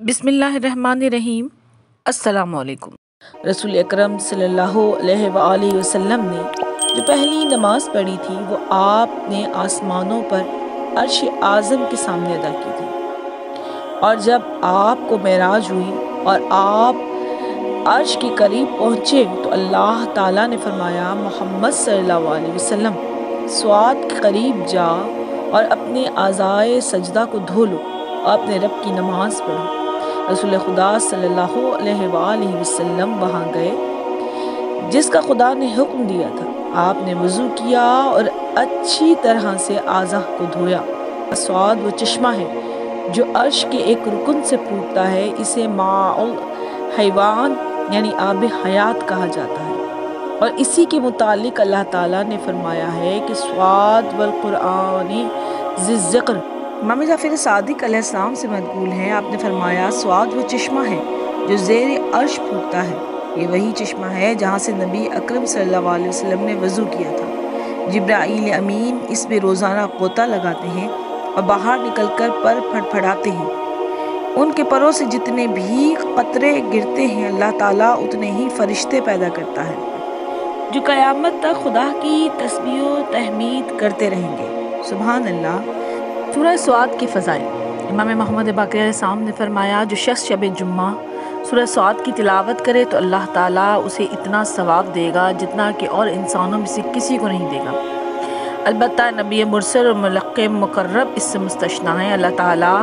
बिस्मिल्लाहिर्रहमानिर्रहीम। अस्सलामु अलैकुम। रसूल अकरम सल्लल्लाहु अलैहि वआलिहि वसल्लम ने जो पहली नमाज पढ़ी थी वो आपने आसमानों पर अर्श आज़म के सामने अदा की थी। और जब आपको मेराज हुई और आप अर्श के करीब पहुँचे तो अल्लाह ताला ने फरमाया, मोहम्मद सल्लल्लाहु अलैहि वसल्लम स्वाद के करीब जा और अपने आज़ाए सजदा को धो लो और अपने रब की नमाज पढ़ो। रसूल खुदा सल्लल्लाहु अलैहि वसल्लम वहाँ गए जिसका खुदा ने हुक्म दिया था। आपने वज़ू किया और अच्छी तरह से आज़ा को धोया। स्वाद वो चश्मा है जो अर्श के एक रुकन से फूटता है, इसे माउल हैवान यानी आब हयात कहा जाता है। और इसी के मुतालिक अल्लाह ताला ने फरमाया है कि स्वाद वल कुरानी ज़िक्र। इमाम जाफ़र सादिक अलैहिस्सलाम से मक़बूल है, आपने फरमाया स्वाद वो चश्मा है जो ज़ेर अर्श फूटता है। ये वही चश्मा है जहाँ से नबी अकरम सल्लल्लाहु अलैहि वसल्लम ने वज़ू किया था। जिब्राईल अमीन इस पे रोज़ाना गोता लगाते हैं और बाहर निकलकर पर फड़फड़ाते हैं। उनके परों से जितने भी कतरे गिरते हैं अल्लाह ताला उतने ही फरिश्ते पैदा करता है जो क़यामत तक खुदा की तस्बीह व तहमीद करते रहेंगे। सुभान अल्लाह। सूरह स्वाद की फ़ज़ाइल। इमाम मोहम्मद बाक़र अलैहिस्सलाम ने फरमाया, जो शख्स शब जुम्मा सूरह स्वाद की तिलावत करे तो अल्लाह ताला उसे इतना सवाब देगा जितना कि और इंसानों में से किसी को नहीं देगा। अलबत्ता नबी मुरसल और मुलक़्क़े मुक़र्रब इससे मुस्तस्ना है। अल्लाह ताला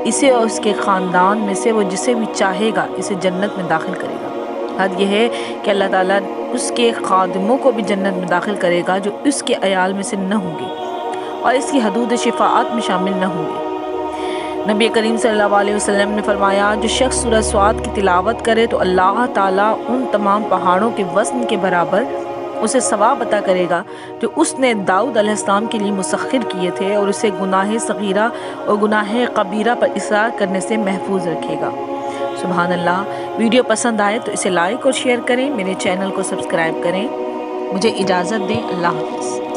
इसे और उसके ख़ानदान में से वो जिसे भी चाहेगा इसे जन्नत में दाखिल करेगा। हद यह है कि अल्लाह ताला उसके ख़ादिमों को भी जन्नत में दाखिल करेगा जो उसके अयाल में से न होंगे और इसकी हदूद शिफ़ाअत में शामिल न होंगे। नबी करीम सल्लल्लाहु अलैहि वसल्लम ने फरमाया, जो शख्स सूरह स्वाद की तिलावत करे तो अल्लाह ताला उन तमाम पहाड़ों के वज़न के बराबर उसे सवाब अता करेगा जो उसने दाऊद अलैहिस्सलाम के लिए मुसख्खिर किए थे, और उसे गुनाह सगीरा और गुनाह कबीरा पर इसरार करने से महफूज रखेगा। सुभान अल्लाह। वीडियो पसंद आए तो इसे लाइक और शेयर करें, मेरे चैनल को सब्सक्राइब करें। मुझे इजाज़त दें। अल्लाह हाफ़िज़।